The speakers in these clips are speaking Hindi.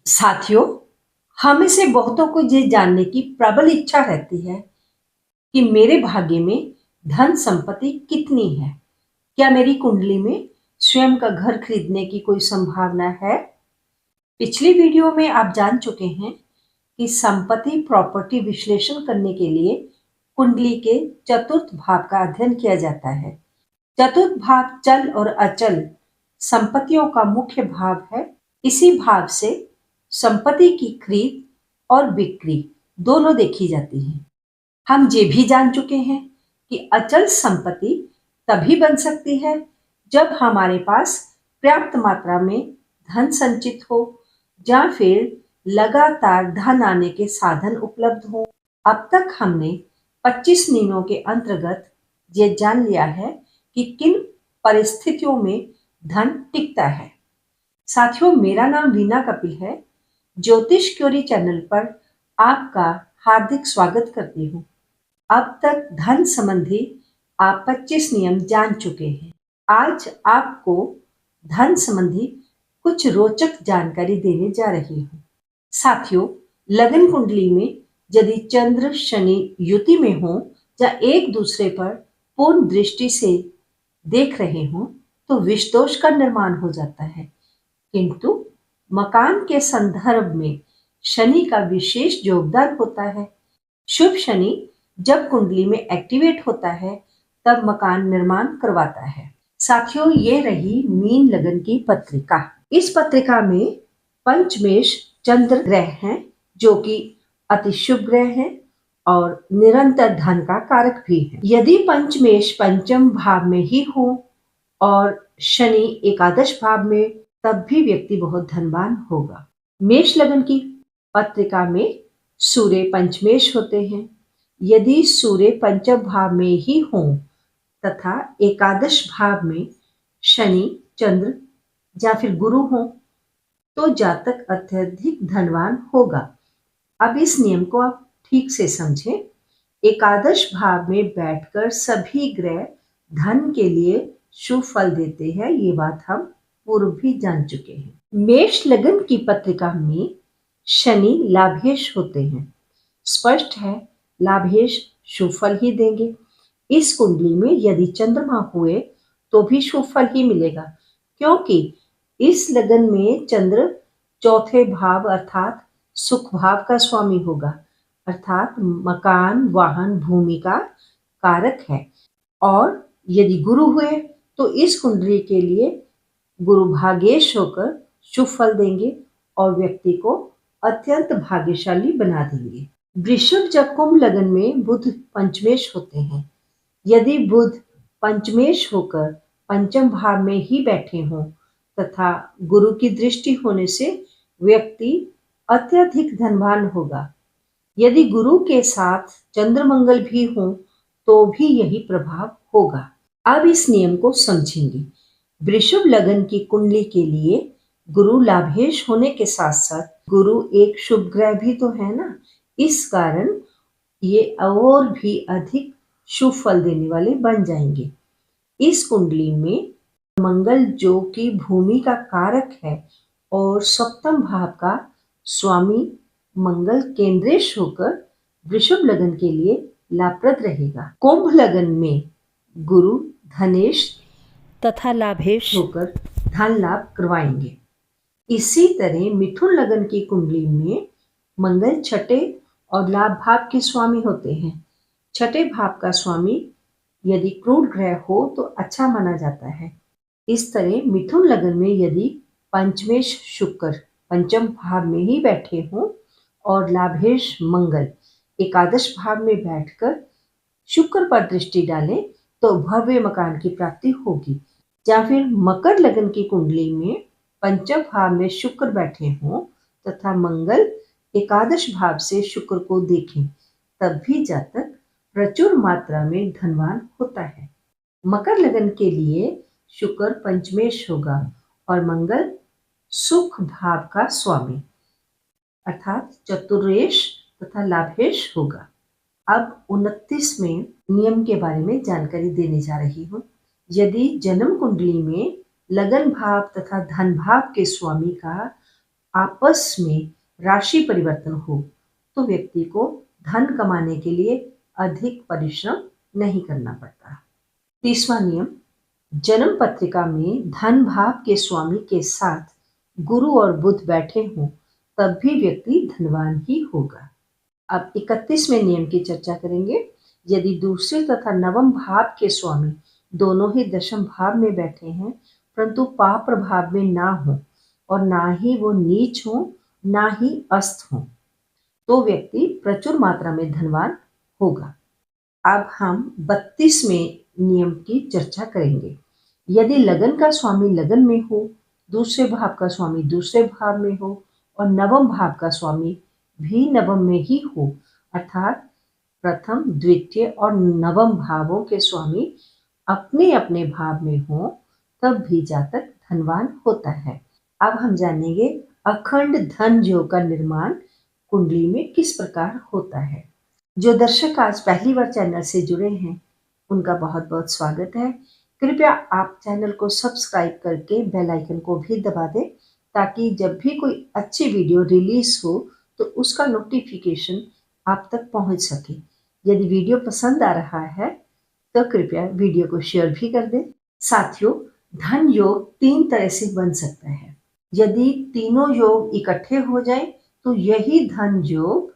साथियों, हम में से बहुतों को ये जानने की प्रबल इच्छा रहती है कि मेरे भाग्य में धन संपत्ति कितनी है। क्या मेरी कुंडली में स्वयं का घर खरीदने की कोई संभावना है? पिछली वीडियो में आप जान चुके हैं कि संपत्ति प्रॉपर्टी विश्लेषण करने के लिए कुंडली के चतुर्थ भाव का अध्ययन किया जाता है। चतुर्थ भाव चल और अचल संपत्तियों का मुख्य भाव है। इसी भाव से संपत्ति की खरीद और बिक्री दोनों देखी जाती है। हम ये भी जान चुके हैं कि अचल संपत्ति तभी बन सकती है जब हमारे पास पर्याप्त मात्रा में धन संचित हो या फिर लगातार धन आने के साधन उपलब्ध हो। अब तक हमने 25 नियमों के अंतर्गत ये जान लिया है कि किन परिस्थितियों में धन टिकता है। साथियों, मेरा नाम वीना कपिल है। ज्योतिष क्यूरी चैनल पर आपका हार्दिक स्वागत करती हूँ। अब तक धन संबंधी आप 25 नियम जान चुके हैं। आज आपको धन संबंधी कुछ रोचक जानकारी देने जा रही हूँ। साथियों, लगन कुंडली में यदि चंद्र शनि युति में हो या एक दूसरे पर पूर्ण दृष्टि से देख रहे हो तो विष दोष का निर्माण हो जाता है। किंतु मकान के संदर्भ में शनि का विशेष योगदान होता है। शुभ शनि जब कुंडली में एक्टिवेट होता है तब मकान निर्माण करवाता है। साथियों, ये रही मीन लगन की पत्रिका। इस पत्रिका में पंचमेश चंद्र ग्रह हैं जो कि अति शुभ ग्रह हैं और निरंतर धन का कारक भी है। यदि पंचमेश पंचम भाव में ही हो और शनि एकादश भाव में, तब भी व्यक्ति बहुत धनवान होगा। मेष लगन की पत्रिका में सूर्य पंचमेश होते हैं। यदि सूर्य पंचम भाव में ही हो तथा एकादश भाव में शनि चंद्र या फिर गुरु हो तो जातक अत्यधिक धनवान होगा। अब इस नियम को आप ठीक से समझें। एकादश भाव में बैठकर सभी ग्रह धन के लिए शुभ फल देते हैं, ये बात हम पूर्व भी जान चुके हैं। मेष लगन की पत्रिका में शनि लाभेश होते हैं। स्पष्ट है, लाभेश शुभ फल ही देंगे। इस कुंडली में यदि चंद्रमा हुए तो भी शुभ फल ही मिलेगा, क्योंकि इस लगन में चंद्र चौथे भाव अर्थात सुख भाव का स्वामी होगा, अर्थात मकान वाहन भूमि का कारक है। और यदि गुरु हुए तो इस कुंडली के लिए गुरु भाग्येश होकर शुभ फल देंगे और व्यक्ति को अत्यंत भाग्यशाली बना देंगे। वृषभ या कुंभ लगन में बुध पंचमेश होते हैं। यदि बुध पंचमेश होकर पंचम भाव में ही बैठे हों तथा गुरु की दृष्टि होने से व्यक्ति अत्यधिक धनवान होगा। यदि गुरु के साथ चंद्र मंगल भी हो तो भी यही प्रभाव होगा। अब इस नियम को समझेंगे। वृषभ लगन की कुंडली के लिए गुरु लाभेश होने के साथ साथ गुरु एक शुभ ग्रह भी तो है ना, इस कारण ये और भी अधिक शुभ फल देने वाले बन जाएंगे। इस कुंडली में मंगल जो कि भूमि का कारक है और सप्तम भाव का स्वामी मंगल केंद्रेश होकर वृषभ लगन के लिए लाभप्रद रहेगा। कुंभ लगन में गुरु धनेश तथा लाभेश होकर धन लाभ करवाएंगे। इसी तरह मिथुन लगन की कुंडली में मंगल छठे और लाभ भाव के स्वामी होते हैं। छठे भाव का स्वामी यदि क्रूर ग्रह हो तो अच्छा माना जाता है। इस तरह मिथुन लगन में यदि पंचमेश शुक्र पंचम भाव में ही बैठे हों और लाभेश मंगल एकादश भाव में बैठकर शुक्र पर दृष्टि डालें तो भव्य मकान की प्राप्ति होगी। या फिर मकर लगन की कुंडली में पंचम भाव में शुक्र बैठे हों तथा मंगल एकादश भाव से शुक्र को देखें, तब भी जातक प्रचुर मात्रा में धनवान होता है। मकर लगन के लिए शुक्र पंचमेश होगा और मंगल सुख भाव का स्वामी अर्थात चतुर्वेश तथा लाभेश होगा। अब 29वें नियम के बारे में जानकारी देने जा रही हूँ। यदि जन्म कुंडली में लगन भाव तथा धन भाव के स्वामी का आपस में राशि परिवर्तन हो तो व्यक्ति को धन कमाने के लिए अधिक परिश्रम नहीं करना पड़ता। 30वां नियम, जन्म पत्रिका में धन भाव के स्वामी के साथ गुरु और बुध बैठे हों तब भी व्यक्ति धनवान ही होगा। अब 31वें नियम की चर्चा करेंगे। यदि दूसरे तथा नवम भाव के स्वामी दोनों ही दशम भाव में बैठे हैं परंतु पाप प्रभाव में ना हो और ना ही वो नीच हो ना ही अस्त हो तो व्यक्ति प्रचुर मात्रा में धनवान होगा। अब हम 32वें नियम की चर्चा करेंगे। यदि लगन का स्वामी लगन में हो, दूसरे भाव का स्वामी दूसरे भाव में हो और नवम भाव का स्वामी भी नवम में ही हो, अर्थात प्रथम, द्वितीय और नवम भावों के स्वामी अपने अपने भाव में हो, तब भी जातक धनवान होता है। अब हम जानेंगे अखंड धन योग का निर्माण कुंडली में किस प्रकार होता है। जो दर्शक आज पहली बार चैनल से जुड़े हैं उनका बहुत बहुत स्वागत है। कृपया आप चैनल को सब्सक्राइब करके बेल आइकन को भी दबा दें ताकि जब भी कोई अच्छी वीडियो रिलीज हो तो उसका नोटिफिकेशन आप तक पहुंच सके। यदि वीडियो पसंद आ रहा है तो कृपया वीडियो को शेयर भी कर दें। साथियों, धन योग 3 तरह से बन सकता है। यदि तीनों योग इकट्ठे हो जाएं तो यही धन योग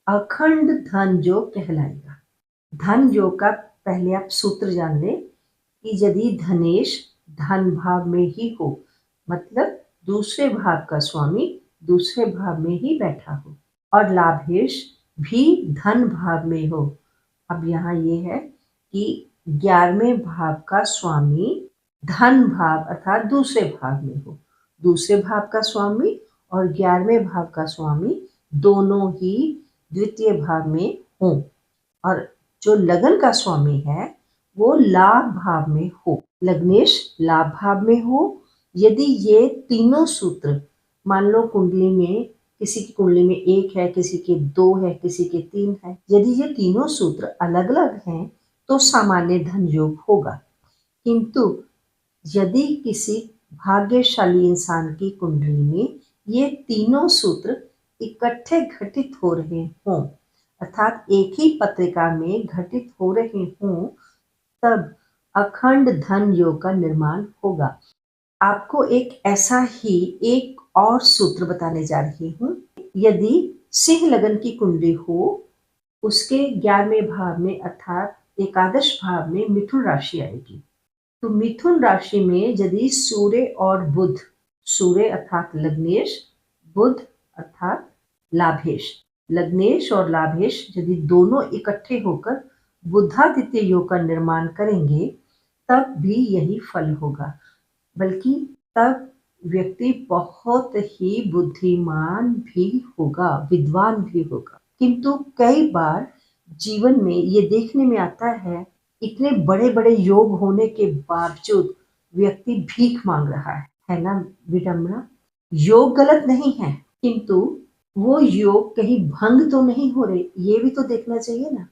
अखंड धन योग कहलाएगा। धन योग का पहले आप सूत्र जान लें कि यदि धनेश धन भाव में ही हो, मतलब दूसरे भाव का स्वामी दूसरे भाव में ही बैठा हो और लाभेश भी धन भाव में हो। अब यहाँ ये है कि 11वें भाव का स्वामी धन भाव अर्थात दूसरे भाव में हो, दूसरे भाव का स्वामी और 11वें भाव का स्वामी दोनों ही द्वितीय भाव में हो और जो लगन का स्वामी है वो लाभ भाव में हो, लग्नेश लाभ भाव में हो। यदि ये तीनों सूत्र मान लो कुंडली में किसी की कुंडली में 1 है, किसी के 2 है, किसी के 3 है, यदि ये तीनों सूत्र अलग अलग हैं तो सामान्य धन योग होगा। किंतु यदि किसी भाग्यशाली इंसान की कुंडली में ये तीनों सूत्र इकट्ठे घटित हो रहे हों, अर्थात एक ही पत्रिका में घटित हो रहे हों, तब अखंड धन योग का निर्माण होगा। आपको एक ऐसा ही एक और सूत्र बताने जा रही हूँ। यदि सिंह लगन की कुंडली हो, उसके 11वें भाव में अर्थात एकादश भाव में मिथुन राशि आएगी। तो मिथुन राशि में यदि सूर्य और बुध, सूर्य अर्थात लग्नेश, बुध अर्थात लाभेश, लग्नेश और लाभेश यदि दोनों इकट्ठे होकर बुधादित्य योग का निर्माण करेंगे तब भी यही फल होगा, बल्कि तब व्यक्ति बहुत ही बुद्धिमान भी होगा, विद्वान भी होगा। किंतु कई बार जीवन में ये देखने में आता है इतने बड़े बड़े योग होने के बावजूद व्यक्ति भीख मांग रहा है ना विडम्बना। योग गलत नहीं है किंतु वो योग कहीं भंग तो नहीं हो रहे, ये भी तो देखना चाहिए ना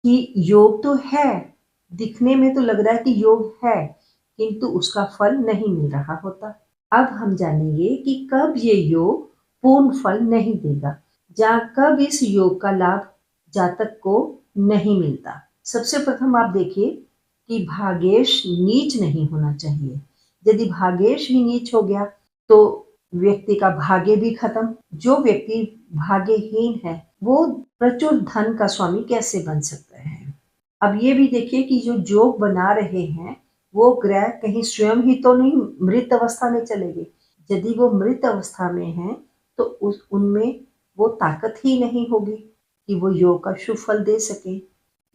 कि योग तो है, दिखने में तो लग रहा है कि योग है किंतु उसका फल नहीं मिल रहा होता। अब हम जानेंगे कि कब ये योग पूर्ण फल नहीं देगा, जहाँ कब इस योग का लाभ जातक को नहीं मिलता। सबसे प्रथम आप देखिए कि भाग्येश नीच नहीं होना चाहिए। यदि भाग्येश ही नीच हो गया तो व्यक्ति का भाग्य भी खत्म। जो व्यक्ति भाग्यहीन है वो प्रचुर धन का स्वामी कैसे बन सकता है। अब ये भी देखिए कि जो योग बना रहे हैं वो ग्रह कहीं स्वयं ही तो नहीं मृत अवस्था में चले गए। यदि वो मृत अवस्था में हैं तो उनमें वो ताकत ही नहीं होगी कि वो योग का शुभ फल दे सके।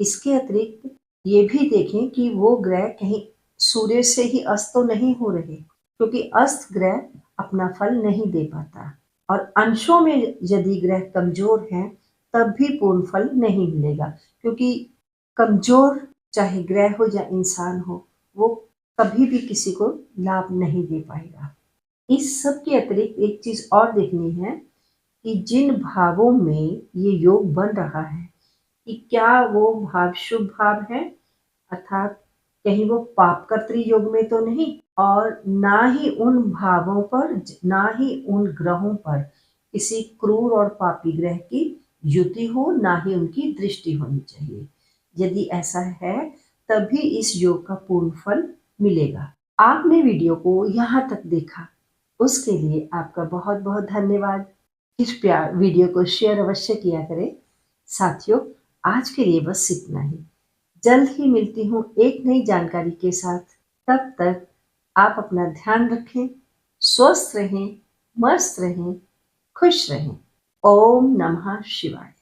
इसके अतिरिक्त ये भी देखें कि वो ग्रह कहीं सूर्य से ही अस्त तो नहीं हो रहे, क्योंकि अस्त ग्रह अपना फल नहीं दे पाता और अंशों में यदि ग्रह कमजोर हैं तब भी पूर्ण फल नहीं मिलेगा, क्योंकि कमजोर चाहे ग्रह हो या इंसान हो वो कभी भी किसी को लाभ नहीं दे पाएगा। इस सब के अतिरिक्त एक चीज और देखनी है कि जिन भावों में ये योग बन रहा है कि क्या वो भाव शुभ भाव है, अर्थात कहीं वो पाप कर्तरी योग में तो नहीं और ना ही उन भावों पर, ना ही उन ग्रहों पर किसी क्रूर और पापी ग्रह की युति हो, ना ही उनकी दृष्टि होनी चाहिए। यदि ऐसा है तभी इस योग का पूर्ण फल मिलेगा। आपने वीडियो को यहाँ तक देखा, उसके लिए आपका बहुत बहुत धन्यवाद। कृपया वीडियो को शेयर अवश्य किया करें। साथियों, आज के लिए बस इतना ही। जल्द ही मिलती हूँ एक नई जानकारी के साथ। तब तक आप अपना ध्यान रखें, स्वस्थ रहें, मस्त रहें, खुश रहें। ओम नमः शिवाय।